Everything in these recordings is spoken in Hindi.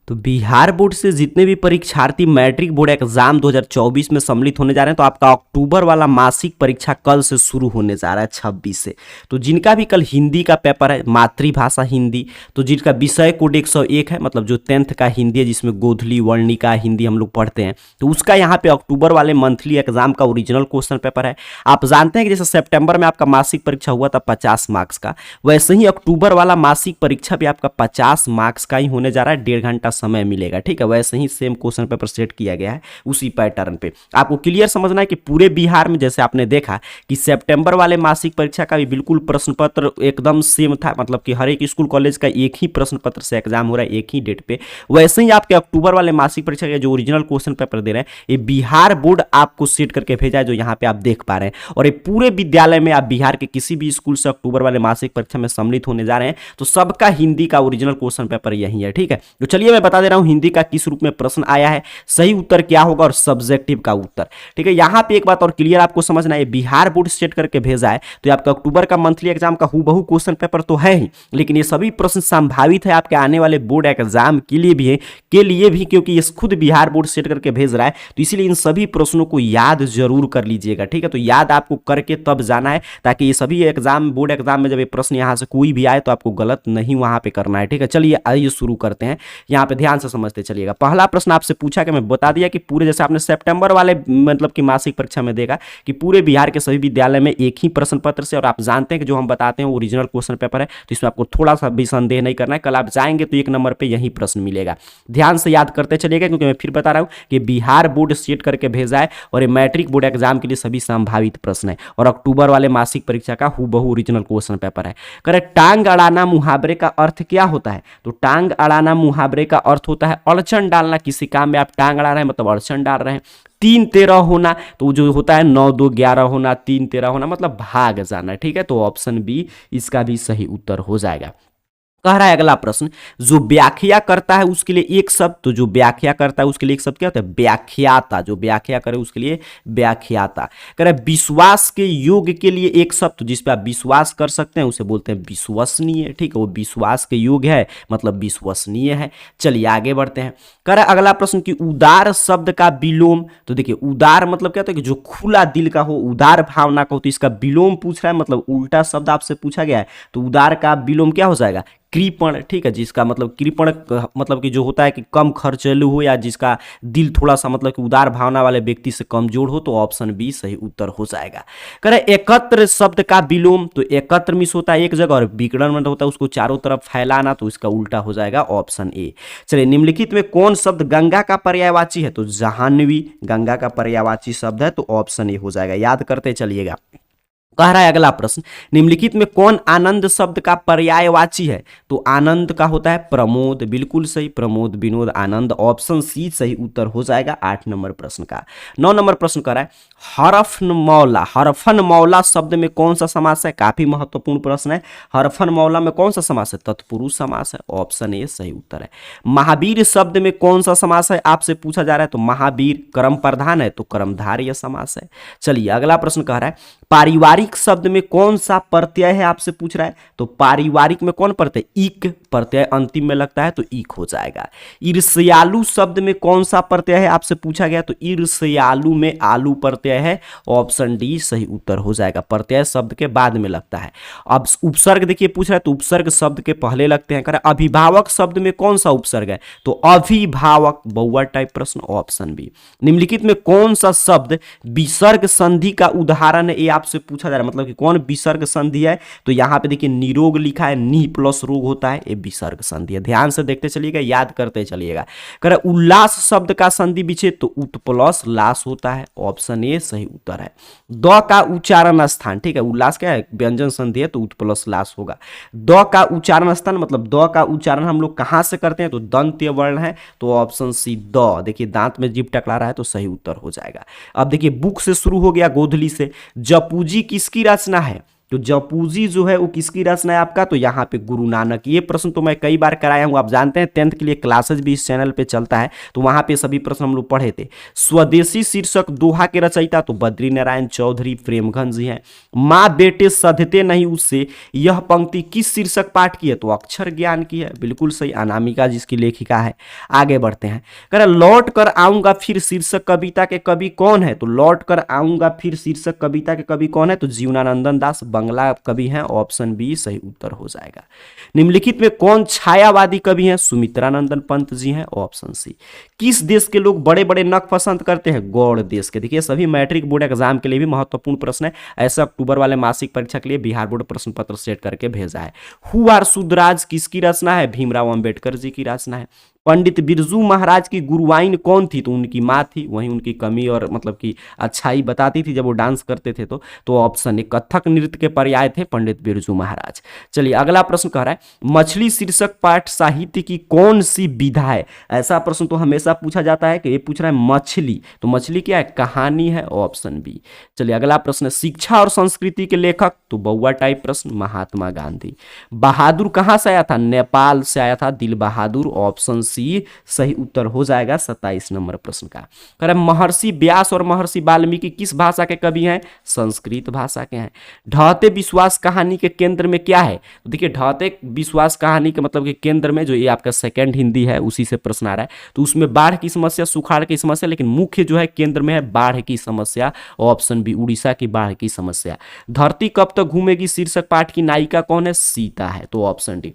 तो बिहार बोर्ड से जितने भी परीक्षार्थी मैट्रिक बोर्ड एग्जाम 2024 में सम्मिलित होने जा रहे हैं, तो आपका अक्टूबर वाला मासिक परीक्षा कल से शुरू होने जा रहा है 26 से। तो जिनका भी कल हिंदी का पेपर है, मातृभाषा हिंदी, तो जिनका विषय कोड 101 है, मतलब जो 10th का हिंदी है जिसमें गोधली वर्णिका हिंदी हम लोग पढ़ते हैं, तो उसका यहाँ पे अक्टूबर वाले मंथली एग्जाम का ओरिजिनल क्वेश्चन पेपर है। आप जानते हैं कि जैसे सितंबर में आपका मासिक परीक्षा हुआ था 50 मार्क्स का, वैसे ही अक्टूबर वाला मासिक परीक्षा भी आपका 50 मार्क्स का ही होने जा रहा है, 1.5 घंटा समय मिलेगा। ठीक है, वैसे ही सेम क्वेश्चन पेपर सेट किया गया है उसी पैटर्न पे। आपको क्लियर समझना है कि पूरे बिहार में जैसे आपने देखा कि सितंबर वाले मासिक परीक्षा का भी बिल्कुल प्रश्न पत्र एकदम सेम था, मतलब कि हर एक स्कूल कॉलेज का एक ही प्रश्न पत्र से एग्जाम हो रहा है एक ही डेट पे, वैसे ही आपके अक्टूबर वाले मासिक परीक्षा के जो ओरिजिनल क्वेश्चन पेपर दे रहे हैं ये बिहार बोर्ड आपको सेट करके भेजा है, जो यहाँ पे आप देख पा रहे हैं। और ये पूरे विद्यालय में आप बिहार के किसी भी स्कूल से अक्टूबर वाले मासिक परीक्षा में सम्मिलित होने जा रहे हैं तो सबका हिंदी का ओरिजिनल क्वेश्चन पेपर यही है। ठीक है, तो चलिए मैं बता दे रहा हूं हिंदी का किस रूप में प्रश्न आया है, सही उत्तर क्या होगा और सब्जेक्टिव का उत्तर। ठीक है, यहां पे एक बात और क्लियर आपको समझना है, बिहार बोर्ड सेट करके भेजा है तो आपका अक्टूबर का मंथली एग्जाम का हूबहू क्वेश्चन पेपर तो है ही, लेकिन ये सभी प्रश्न संभावित है आपके आने वाले बोर्ड एग्जाम के लिए भी है, क्योंकि ये खुद बिहार बोर्ड सेट करके भेज रहा है, तो इसीलिए इन सभी प्रश्नों को याद जरूर कर लीजिएगा। ठीक है, तो याद आपको करके तब जाना है, ताकि ये सभी एग्जाम बोर्ड एग्जाम में जब ये प्रश्न यहां से कोई भी आए तो आपको गलत नहीं वहां पे करना है। ठीक है, चलिए आइए शुरू करते हैं, यहाँ पे ध्यान से समझते चलिएगा। पहला प्रश्न आपसे पूछा कि मैं बता दिया कि पूरे जैसे आपने सितंबर वाले मतलब कि मासिक परीक्षा में देखा कि पूरे बिहार के सभी विद्यालय में एक ही प्रश्न पत्र से, और आप जानते हैं कि जो हम बताते हैं ओरिजिनल क्वेश्चन पेपर है, तो इसमें आपको थोड़ा सा भी संदेह नहीं करना है। कल आप जाएंगे तो 1 नंबर पे यही प्रश्न मिलेगा, ध्यान से याद करते चलिएगा, क्योंकि मैं फिर बता रहा हूं कि बिहार बोर्ड सेट करके भेजा है और ये मैट्रिक बोर्ड एग्जाम के लिए सभी संभावित प्रश्न है और अक्टूबर वाले मासिक परीक्षा का हूबहू ओरिजिनल क्वेश्चन पेपर है। करेक्ट, टांग अड़ाना मुहावरे का अर्थ क्या होता है? तो टांग अड़ाना मुहावरे का अर्थ होता है अड़चन डालना, किसी काम में आप टांग अड़ा रहे हैं मतलब अड़चन डाल रहे हैं। 3-13 होना, तो जो होता है 9-2-11 होना, 3-13 होना मतलब भाग जाना। ठीक है, तो ऑप्शन बी इसका भी सही उत्तर हो जाएगा। कह रहा है अगला प्रश्न, जो व्याख्या करता है उसके लिए एक शब्द, तो जो व्याख्या करता है उसके लिए एक शब्द क्या होता है? व्याख्याता। जो व्याख्या करे उसके लिए व्याख्याता। कह रहा है विश्वास के योग के लिए एक शब्द, तो जिस पे आप विश्वास कर सकते हैं उसे बोलते हैं विश्वसनीय। ठीक है, वो विश्वास के योग है मतलब विश्वसनीय है। चलिए आगे बढ़ते हैं। कह रहा है अगला प्रश्न कि उदार शब्द का विलोम, तो देखिए उदार मतलब क्या होता है कि जो खुला दिल का हो, उदार भावना का हो, तो इसका विलोम पूछ रहा है, मतलब उल्टा शब्द आपसे पूछा गया है, तो उदार का विलोम क्या हो जाएगा? कृपण। ठीक है, जिसका मतलब कृपण मतलब कि जो होता है कि कम खर्चेलू हो या जिसका दिल थोड़ा सा मतलब कि उदार भावना वाले व्यक्ति से कमजोर हो, तो ऑप्शन बी सही उत्तर हो जाएगा। कह रहे एकत्र शब्द का विलोम, तो एकत्र मिस होता है एक जगह और विकर्ण मतलब होता है उसको चारों तरफ फैलाना, तो इसका उल्टा हो जाएगा ऑप्शन ए। चलिए निम्नलिखित में कौन शब्द गंगा का पर्यायवाची है? तो जाह्नवी गंगा का पर्यायवाची शब्द है, तो ऑप्शन ए हो जाएगा। याद करते चलिएगा। कह रहा है अगला प्रश्न, निम्नलिखित में कौन आनंद शब्द का पर्यायवाची है? तो आनंद का होता है प्रमोद, बिल्कुल सही, प्रमोद, विनोद, आनंद, ऑप्शन सी सही उत्तर हो जाएगा 8 नंबर प्रश्न का। 9 नंबर प्रश्न कह रहा है हरफन मौला, हरफन मौला शब्द में कौन सा समास है? काफी महत्वपूर्ण प्रश्न है। हरफन मौला में कौन सा समास है? तत्पुरुष समास है, ऑप्शन ए सही उत्तर है। महावीर शब्द में कौन सा समास है आपसे पूछा जा रहा है? तो महावीर कर्म प्रधान है, तो कर्मधारय समास है। चलिए अगला प्रश्न कह रहा है पारिवारिक शब्द में कौन सा प्रत्यय है आपसे पूछ रहा है? तो पारिवारिक में कौन प्रत्यय? इक प्रत्यय अंतिम में लगता है, तो इक हो जाएगा। ईर्ष्यालु शब्द में कौन सा प्रत्यय है आपसे पूछा गया? तो ईर्ष्यालु में आलू प्रत्यय है, ऑप्शन डी सही उत्तर हो जाएगा। प्रत्यय शब्द के बाद में लगता है। अब उपसर्ग देखिए पूछ रहा है, तो उपसर्ग शब्द के पहले लगते हैं। कह अभिभावक शब्द में कौन सा उपसर्ग है? तो अभिभावक, बहुआ टाइप प्रश्न, ऑप्शन बी। निम्नलिखित में कौन सा शब्द विसर्ग संधि का उदाहरण है? आपसे पूछा जा रहा है, मतलब कि कौन विसर्ग संधि है? तो यहां पे देखिए निरोग लिखा है, नी प्लस रोग होता है, ये विसर्ग संधि है। ध्यान से देखते चलिएगा, याद करते चलिएगा। कह रहा उल्लास शब्द का संधि विच्छेद, तो उत प्लस लास होता है, ऑप्शन ए सही उत्तर है। द का उच्चारण स्थान, ठीक है, उल्लास क्या है? व्यंजन संधि है, तो उत प्लस लास होगा। द का उच्चारण स्थान मतलब द का उच्चारण हम लोग कहां से करते हैं? तो दंत्य वर्ण है, तो ऑप्शन सी द। देखिए दांत में जीभ टकरा रहा है, तो सही उत्तर हो जाएगा। अब देखिए बुक से शुरू हो गया, गोधली से। जपूजी किसकी रचना है? तो जपूजी जो है वो किसकी रचना है आपका, तो यहाँ पे गुरु नानक। ये प्रश्न तो मैं कई बार कराया हूँ, आप जानते हैं 10th के लिए क्लासेज भी इस चैनल पे चलता है, तो वहां पे सभी प्रश्न हम लोग पढ़े थे। स्वदेशी शीर्षक दोहा के रचयिता तो बद्री नारायण चौधरी प्रेमघन जी हैं। माँ बेटे सधते नहीं उससे, यह पंक्ति किस शीर्षक पाठ की है, तो अक्षर ज्ञान की है, बिल्कुल सही, अनामिका जिसकी लेखिका है। आगे बढ़ते हैं, कह रहा लौट कर आऊंगा फिर शीर्षक कविता के कवि कौन है, तो लौट कर आऊंगा फिर शीर्षक कविता के कवि कौन है, तो जीवनानंदन दास बंगला कवि हैं, ऑप्शन बी सही उत्तर हो जाएगा। निम्नलिखित में कौन छायावादी कवि हैं, सुमित्रानंदन पंत जी हैं, ऑप्शन सी। किस देश के लोग बड़े बड़े नख पसंद करते हैं, गौड़ देश के। देखिए सभी मैट्रिक बोर्ड एग्जाम के लिए भी महत्वपूर्ण प्रश्न है, ऐसा अक्टूबर वाले मासिक परीक्षा के लिए बिहार बोर्ड प्रश्न पत्र सेट करके भेजा है। हु आर शुद्राज किसकी रचना है, भीमराव अंबेडकर जी की रचना है। पंडित बिरजू महाराज की गुरुवाइन कौन थी, तो उनकी माँ थी, वहीं उनकी कमी और मतलब की अच्छाई बताती थी जब वो डांस करते थे। तो ऑप्शन ए कथक नृत्य के पर्याय थे पंडित बिरजू महाराज। चलिए अगला प्रश्न कह रहा है मछली शीर्षक पाठ साहित्य की कौन सी विधा है। ऐसा प्रश्न तो हमेशा पूछा जाता है कि ये पूछ रहा है मछली, तो मछली क्या है, कहानी है, ऑप्शन बी। चलिए अगला प्रश्न शिक्षा और संस्कृति के लेखक, तो बउआ टाइप प्रश्न, महात्मा गांधी। बहादुर कहां से आया था, नेपाल से आया था, दिल बहादुर, ऑप्शन सी सही उत्तर हो जाएगा 27 नंबर प्रश्न का। कह रहा महर्षि व्यास और महर्षि वाल्मीकि किस भाषा के कवि हैं, संस्कृत भाषा के हैं। ढहते विश्वास कहानी के केंद्र में क्या है, तो देखिए ढहते विश्वास कहानी के मतलब के केंद्र में जो ये आपका सेकंड हिंदी है उसी से प्रश्न आ रहा है, तो उसमें बाढ़ की समस्या, सुखाड़ की समस्या, लेकिन मुख्य जो है केंद्र में है बाढ़ की समस्या, ऑप्शन बी उड़ीसा की बाढ़ की समस्या। धरती कब तक घूमेगी शीर्षक पाठ की नायिका कौन है, सीता है, तो ऑप्शन डी।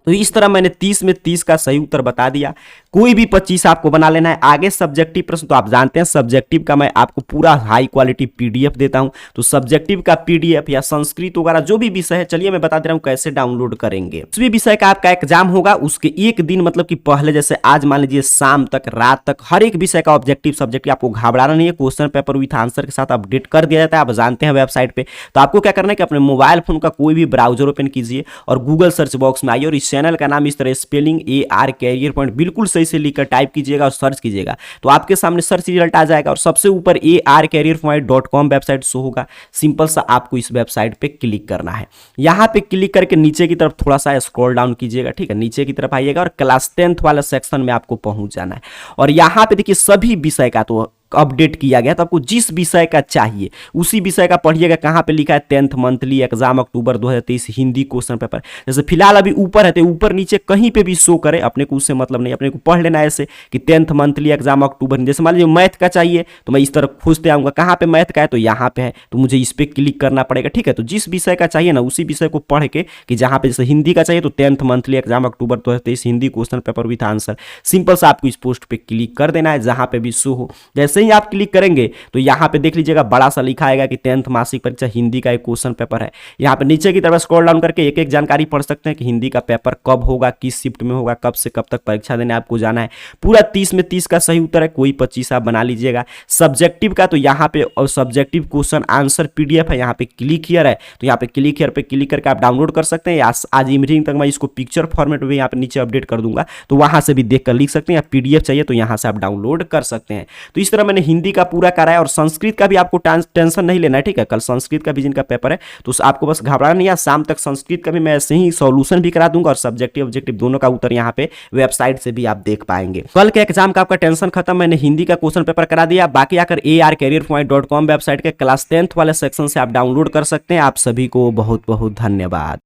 तो इस तरह मैंने 30 में 30 का सही उत्तर बता दिया, कोई भी 25 आपको बना लेना है। आगे सब्जेक्टिव प्रश्न तो आप जानते हैं, सब्जेक्टिव का मैं आपको पूरा हाई क्वालिटी पीडीएफ देता हूं, तो सब्जेक्टिव का पीडीएफ या संस्कृत वगैरह जो भी विषय है, चलिए मैं बता दे रहा हूं कैसे डाउनलोड करेंगे। उस भी विषय का आपका एग्जाम होगा उसके एक दिन मतलब कि पहले, जैसे आज मान लीजिए शाम तक रात तक हर एक विषय का ऑब्जेक्टिव सब्जेक्टिव आपको घबराना नहीं है, क्वेश्चन पेपर विथ आंसर के साथ अपडेट कर दिया जाता है, आप जानते हैं वेबसाइट पे। तो आपको क्या करना है कि अपने मोबाइल फोन का कोई भी ब्राउजर ओपन कीजिए और गूगल सर्च बॉक्स में आइए और इस चैनल का नाम इस तरह स्पेलिंग AR कैरियर पॉइंट बिल्कुल सही से लिखकर टाइप कीजिएगा और सर्च कीजिएगा, तो आपके सामने सर्च रिजल्ट आ जाएगा और सबसे ऊपर arcareerpoint.com वेबसाइट शो होगा। सिंपल सा आपको इस वेबसाइट पे क्लिक करना है, यहां पे क्लिक करके नीचे की तरफ थोड़ा सा स्क्रॉल डाउन कीजिएगा, ठीक है, नीचे की तरफ आइएगा और क्लास 10th वाला सेक्शन में आपको पहुंच जाना है। और यहां पे देखिए सभी विषय का तो अपडेट किया गया, तो आपको जिस विषय का चाहिए उसी विषय का पढ़िएगा। कहाँ पे लिखा है 10th मंथली एग्जाम अक्टूबर 2023 हिंदी क्वेश्चन पेपर, जैसे फिलहाल अभी ऊपर है तो ऊपर नीचे कहीं पे भी शो करे, अपने को उससे मतलब नहीं, अपने को पढ़ लेना है ऐसे कि 10th मंथली एग्जाम अक्टूबर। जैसे मान लीजिए मैथ का चाहिए तो मैं इस तरफ खोजते आऊँगा, कहाँ पे मैथ का है तो यहाँ पे है, तो मुझे इस पर क्लिक करना पड़ेगा, ठीक है। तो जिस विषय का चाहिए ना उसी विषय को पढ़ के, कि जहाँ पे जैसे हिंदी का चाहिए तो 10th monthly exam October 2023 Hindi question paper with answer, simple सा आपको इस पोस्ट पे क्लिक कर देना है जहाँ पे भी शो हो। जैसे ही आप क्लिक करेंगे तो यहाँ पे देख लीजिएगा बड़ा सा लिखा आएगा कि 10th मासिक परीक्षा हिंदी का एक क्वेश्चन पेपर है। यहाँ पे नीचे की तरफ स्क्रॉल डाउन करके एक एक जानकारी पढ़ सकते हैं कि हिंदी का पेपर कब होगा, किस शिफ्ट में होगा, कब से कब तक परीक्षा देने आपको जाना है। पूरा 30 में 30 का सही उत्तर है, कोई 25 आप बना लीजिएगा। सब्जेक्टिव का तो यहाँ पे और सब्जेक्टिव क्वेश्चन आंसर PDF है, यहाँ पे क्लिक हियर है, तो यहाँ पे क्लिक हियर पे क्लिक करके आप डाउनलोड कर सकते हैं। आज इवनिंग तक मैं इसको पिक्चर फॉर्मेट में यहाँ पे नीचे अपडेट कर दूंगा, तो वहां से भी देख कर लिख सकते हैं, या PDF चाहिए तो यहाँ से आप डाउनलोड कर सकते हैं। तो इस तरह मैंने हिंदी का पूरा कराया और संस्कृत का भी आपको टेंशन नहीं लेना है, ठीक है। कल संस्कृत का भी जिनका पेपर है तो आपको बस घबराना नहीं है, शाम तक संस्कृत का भी मैं ऐसे ही सॉल्यूशन भी करा दूंगा और सब्जेक्टिव ऑब्जेक्टिव दोनों का उत्तर यहाँ पे वेबसाइट से भी आप देख पाएंगे। कल के एग्जाम का आपका टेंशन खत्म, मैंने हिंदी का क्वेश्चन पेपर करा दिया। बाकी आकर arcareerpoint.com वेबसाइट के क्लास 10th वाले सेक्शन से आप डाउनलोड कर सकते हैं। आप सभी को बहुत बहुत धन्यवाद।